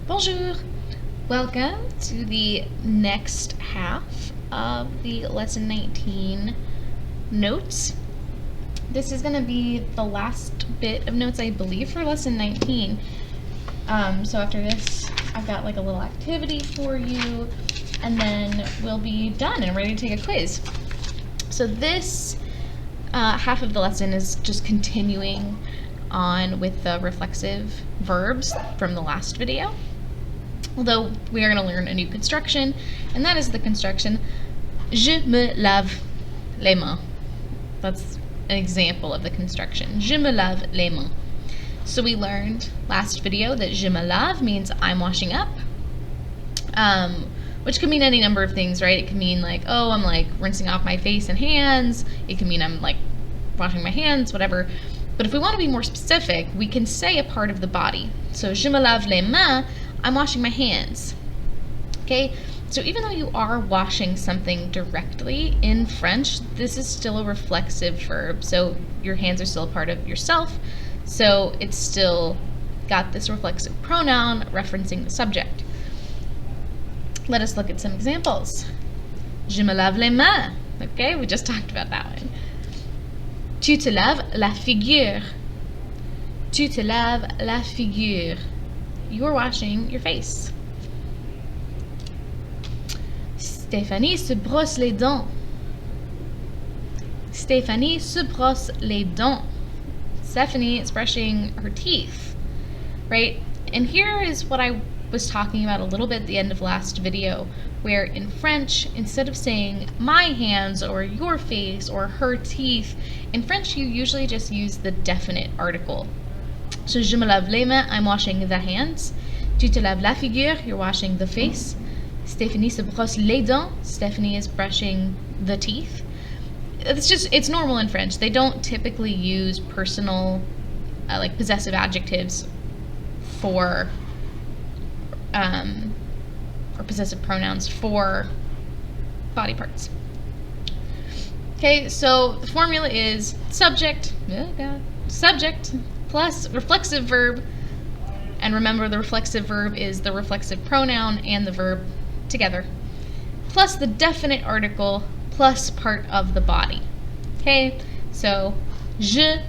Bonjour! Welcome to the next half of the Lesson 19 notes. This is going to be the last bit of notes, I believe, for Lesson 19. So after this, I've got like a little activity for you, and then we'll be done and ready to take a quiz. So this half of the lesson is just continuing on with the reflexive verbs from the last video. Although we are going to learn a new construction, and that is the construction Je me lave les mains. That's an example of the construction. Je me lave les mains. So we learned last video that je me lave means I'm washing up, which can mean any number of things, right? It can mean like, oh, I'm like rinsing off my face and hands. It can mean I'm like washing my hands, whatever. But if we want to be more specific, we can say a part of the body. So je me lave les mains, I'm washing my hands. Okay, so even though you are washing something directly in French, this is still a reflexive verb. So your hands are still a part of yourself. So it's still got this reflexive pronoun referencing the subject. Let us look at some examples. Je me lave les mains. Okay, we just talked about that one. Tu te laves la figure. Tu te laves la figure. You're washing your face. Stéphanie se brosse les dents. Stéphanie se brosse les dents. Stephanie is brushing her teeth, right? And here is what I was talking about a little bit at the end of last video, where in French, instead of saying my hands or your face or her teeth, in French you usually just use the definite article. So je me lave les mains, I'm washing the hands. Tu te laves la figure, you're washing the face. Stéphanie se brosse les dents, Stephanie is brushing the teeth. It's normal in French. They don't typically use personal, like possessive adjectives for, or possessive pronouns for body parts. Okay, so the formula is subject plus reflexive verb, and remember the reflexive verb is the reflexive pronoun and the verb together, plus the definite article plus part of the body. Okay, so je,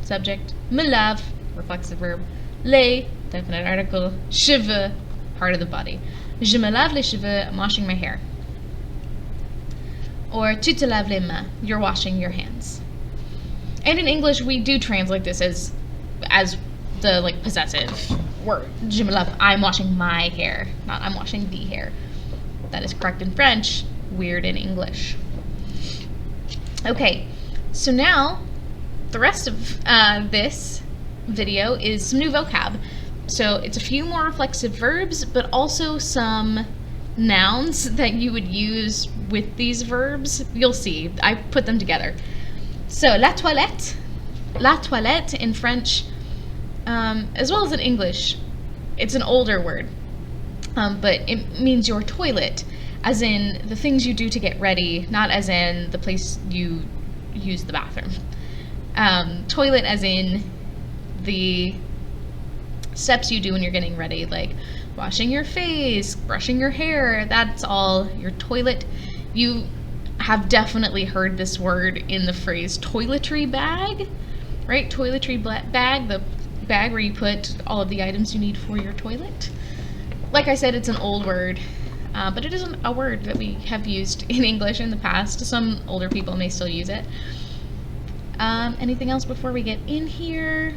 subject, me lave, reflexive verb, les, definite article, cheveux, part of the body. Je me lave les cheveux, I'm washing my hair. Or tu te laves les mains, you're washing your hands. And in English, we do translate this as the like possessive word. Je me lave, I'm washing my hair, not I'm washing the hair. That is correct in French, weird in English. Okay, so now the rest of this video is some new vocab. So it's a few more reflexive verbs, but also some nouns that you would use with these verbs. You'll see, I put them together. So la toilette in French, as well as in English, it's an older word, but it means your toilet, as in the things you do to get ready, not as in the place you use the bathroom. Toilet as in the steps you do when you're getting ready, like washing your face, brushing your hair, that's all your toilet. You have definitely heard this word in the phrase toiletry bag, right? Toiletry bag, the bag where you put all of the items you need for your toilet. Like I said, it's an old word, but it isn't a word that we have used in English in the past. Some older people may still use it. Anything else before we get in here?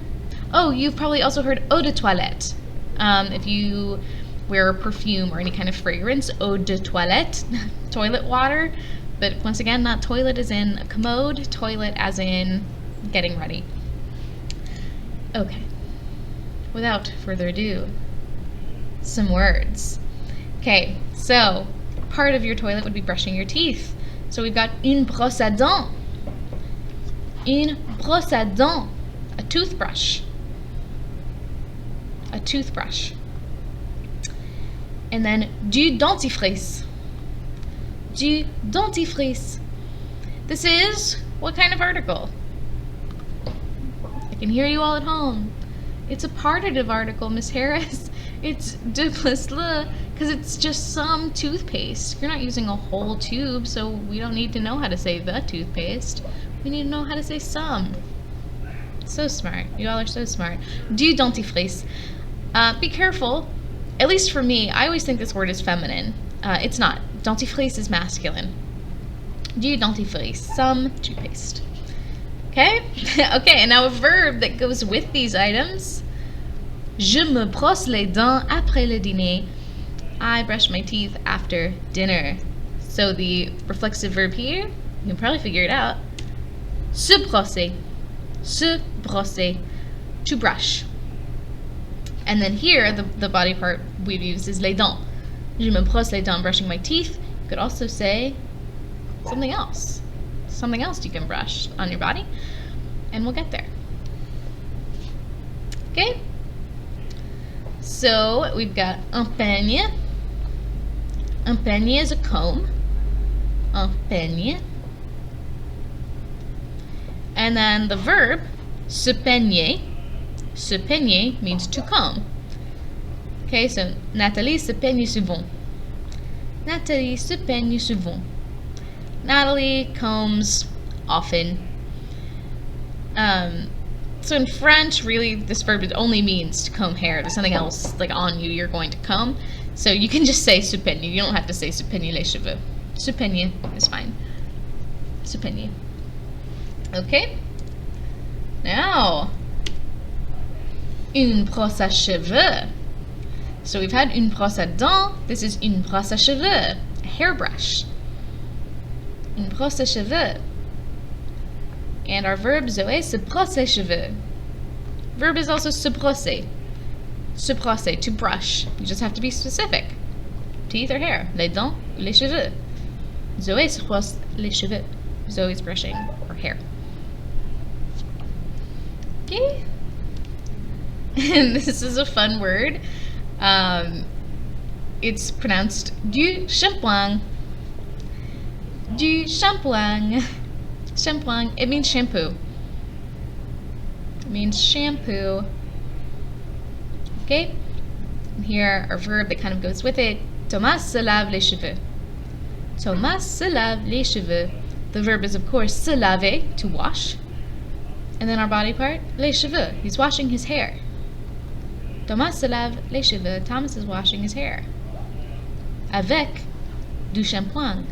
Oh, you've probably also heard eau de toilette. If you wear perfume or any kind of fragrance, eau de toilette, toilet water. But once again, not toilet as in a commode, toilet as in getting ready. Okay, without further ado, some words. Okay, so part of your toilet would be brushing your teeth. So we've got une brosse à dents. Une brosse à dents, a toothbrush. A toothbrush. And then du dentifrice. Du dentifrice. This is what kind of article? I can hear you all at home. It's a partitive article, Miss Harris. It's de plus le because it's just some toothpaste. You're not using a whole tube, so we don't need to know how to say the toothpaste. We need to know how to say some. So smart. You all are so smart. Du dentifrice. Be careful. At least for me, I always think this word is feminine. It's not. Dentifrice is masculine. Du dentifrice. Some toothpaste. Okay? Okay, and now a verb that goes with these items. Je me brosse les dents après le dîner. I brush my teeth after dinner. So the reflexive verb here, you can probably figure it out. Se brosser. Se brosser. To brush. And then here, the body part we've used is les dents. Je me brosse les dents, brushing my teeth. You could also say something else. Something else you can brush on your body. And we'll get there. Okay? So we've got un peigne. Un peigne is a comb. Un peigne. And then the verb, se peigner. Se peigner means to comb. Okay, so Nathalie se peigne souvent. Nathalie se peigne souvent. Natalie combs often. So in French, really, this verb only means to comb hair. There's something else like on you you're going to comb. So you can just say se peigne. You don't have to say se peigne les cheveux. Se peigne is fine. Se peigne. Okay? Now, une brosse à cheveux. So we've had une brosse à dents. This is une brosse à cheveux, a hairbrush. Une brosse à cheveux. And our verb, Zoé, se brosse les cheveux. Verb is also se brosser. Se brosser, to brush. You just have to be specific. Teeth or hair. Les dents, les cheveux. Zoé se brosse les cheveux. Zoe's brushing her hair. Okay? And this is a fun word. It's pronounced du shampoing. Du shampoing. Shampoing. It means shampoo. It means shampoo. Okay? And here, our verb that kind of goes with it. Thomas se lave les cheveux. Thomas se lave les cheveux. The verb is, of course, se laver, to wash. And then our body part, les cheveux. He's washing his hair. Thomas se lave les cheveux. Thomas is washing his hair. Avec du shampoing.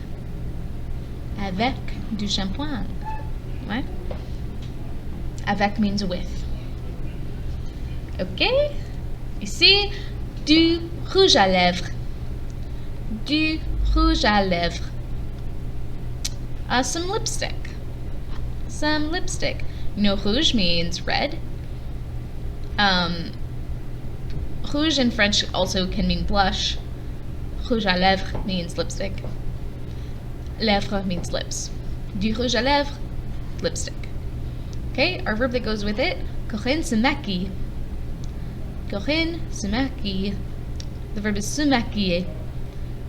Avec du shampoing. Right? Avec means with. Okay? Ici, du rouge à lèvres. Du rouge à lèvres. Some lipstick. Some lipstick. You know, rouge means red. Rouge in French also can mean blush. Rouge à lèvres means lipstick. Lèvres means lips. Du rouge à lèvres, lipstick. Okay, our verb that goes with it, Corinne se maquille. Corinne se maquille. The verb is se maquiller.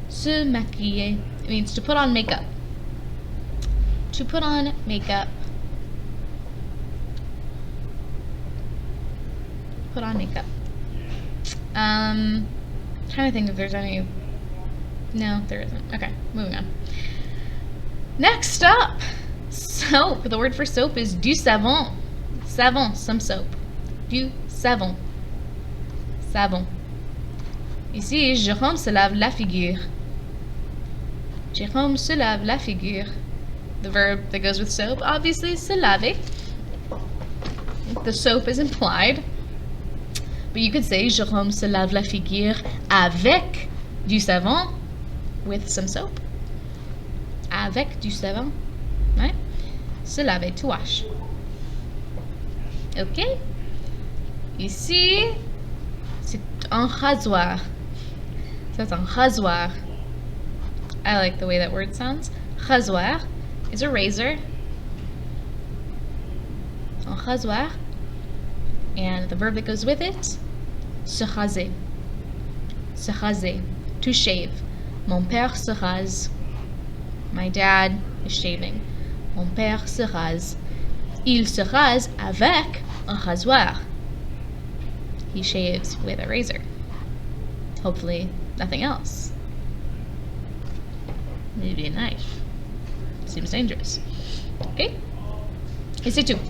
Se maquiller. It means to put on makeup. To put on makeup. Put on makeup. Trying to think if there's any. No, there isn't. Okay, moving on. Next up, soap. The word for soap is du savon. Savon, some soap. Du savon. Savon. Ici, Jérôme se lave la figure. Jérôme se lave la figure. The verb that goes with soap, obviously, is se laver. The soap is implied. But you could say Jérôme se lave la figure avec du savon, with some soap. Avec du savon. Right? Se laver, to wash. Okay? Ici, c'est un rasoir. So it's un rasoir. I like the way that word sounds. Rasoir is a razor. Un rasoir. And the verb that goes with it, se raser. Se raser, to shave. Mon père se rase. My dad is shaving. Mon père se rase. Il se rase avec un rasoir. He shaves with a razor. Hopefully nothing else. Maybe a knife. Seems dangerous. Okay? Et c'est tout.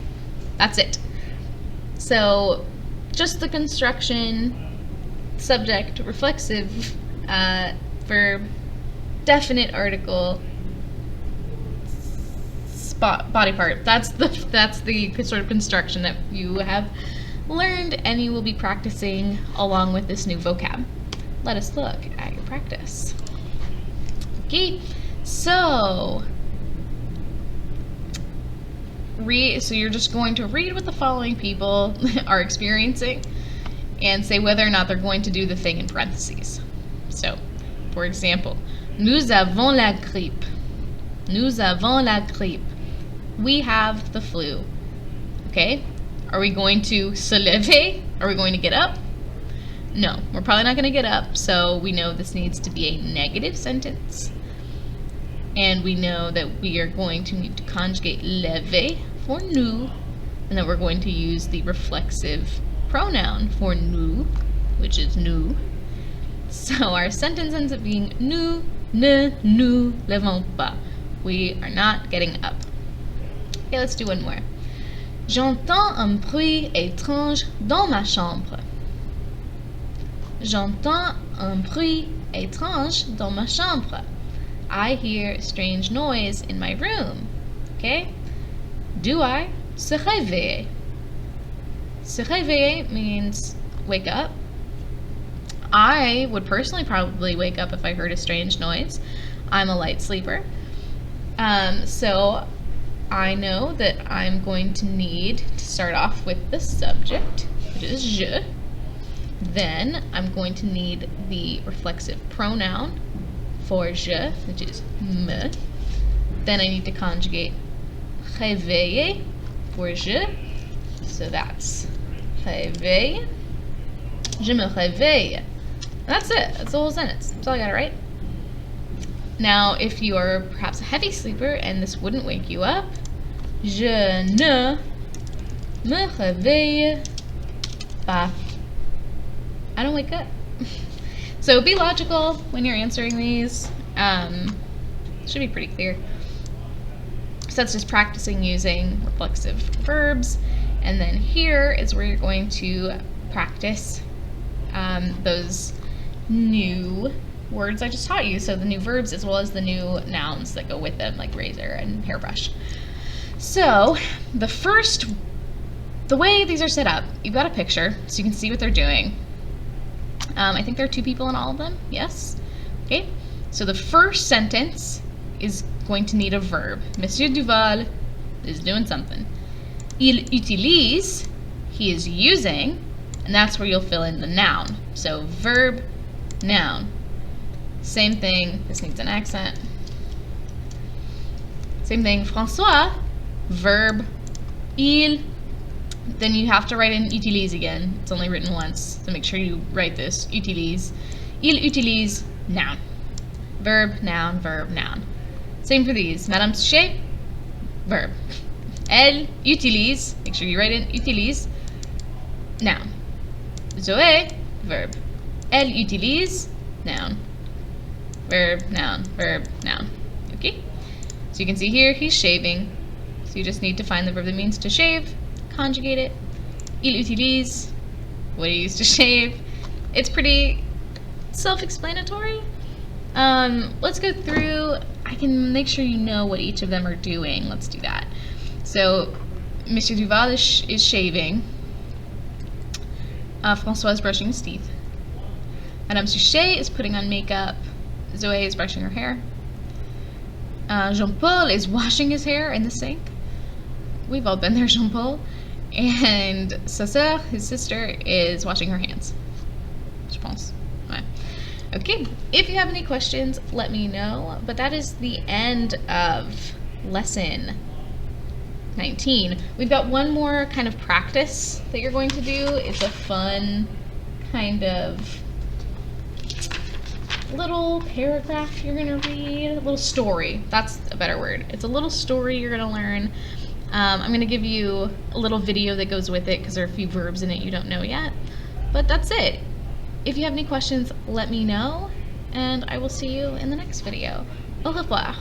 That's it. So, just the construction, subject, reflexive, verb, definite article, body part. That's the sort of construction that you have learned and you will be practicing along with this new vocab. Let us look at your practice. Okay, so you're just going to read what the following people are experiencing and say whether or not they're going to do the thing in parentheses. So, for example, nous avons la grippe. Nous avons la grippe. We have the flu. Okay? Are we going to se lever? Are we going to get up? No, we're probably not going to get up, so we know this needs to be a negative sentence. And we know that we are going to need to conjugate lever for nous, and that we're going to use the reflexive pronoun for nous, which is nous. So our sentence ends up being nous ne nous levons pas. We are not getting up. Okay, let's do one more. J'entends un bruit étrange dans ma chambre. J'entends un bruit étrange dans ma chambre. I hear a strange noise in my room. Okay? Do I? Se réveiller. Se réveiller means wake up. I would personally probably wake up if I heard a strange noise. I'm a light sleeper. So I know that I'm going to need to start off with the subject, which is je. Then I'm going to need the reflexive pronoun for je, which is me. Then I need to conjugate réveiller for je. So that's réveille. Je me réveille. That's it. That's the whole sentence. That's all I got, right? Now, if you are perhaps a heavy sleeper and this wouldn't wake you up, je ne me réveille pas. I don't wake up. So be logical when you're answering these. Should be pretty clear. So that's just practicing using reflexive verbs. And then here is where you're going to practice those new words I just taught you. So the new verbs as well as the new nouns that go with them, like razor and hairbrush. So the way these are set up, you've got a picture so you can see what they're doing. I think there are two people in all of them. Yes? Okay. So the first sentence is going to need a verb. Monsieur Duval is doing something. Il utilise, he is using, and that's where you'll fill in the noun. So verb, noun. Same thing. This needs an accent. Same thing. François, verb, il. Then you have to write in utilise again. It's only written once, so make sure you write this. Utilise. Il utilise, noun. Verb, noun, verb, noun. Same for these. Madame Suchet, verb. Elle utilise, make sure you write in utilise, noun. Zoé, verb. Elle utilise, noun. Verb, noun, verb, noun. Okay? So you can see here, he's shaving. So you just need to find the verb that means to shave, conjugate it. Il utilise, what he used to shave. It's pretty self-explanatory. Let's go through. I can make sure you know what each of them are doing. Let's do that. So, Monsieur Duval is shaving. François is brushing his teeth. Madame Suchet is putting on makeup. Zoé is brushing her hair. Jean-Paul is washing his hair in the sink. We've all been there, Jean-Paul. And sa sœur, his sister, is washing her hands. Je pense. Ouais. Okay, if you have any questions, let me know. But that is the end of lesson 19. We've got one more kind of practice that you're going to do. It's a fun kind of little paragraph you're going to read. A little story. That's a better word. It's a little story you're going to learn. I'm going to give you a little video that goes with it because there are a few verbs in it you don't know yet. But that's it. If you have any questions, let me know, and I will see you in the next video. Au revoir.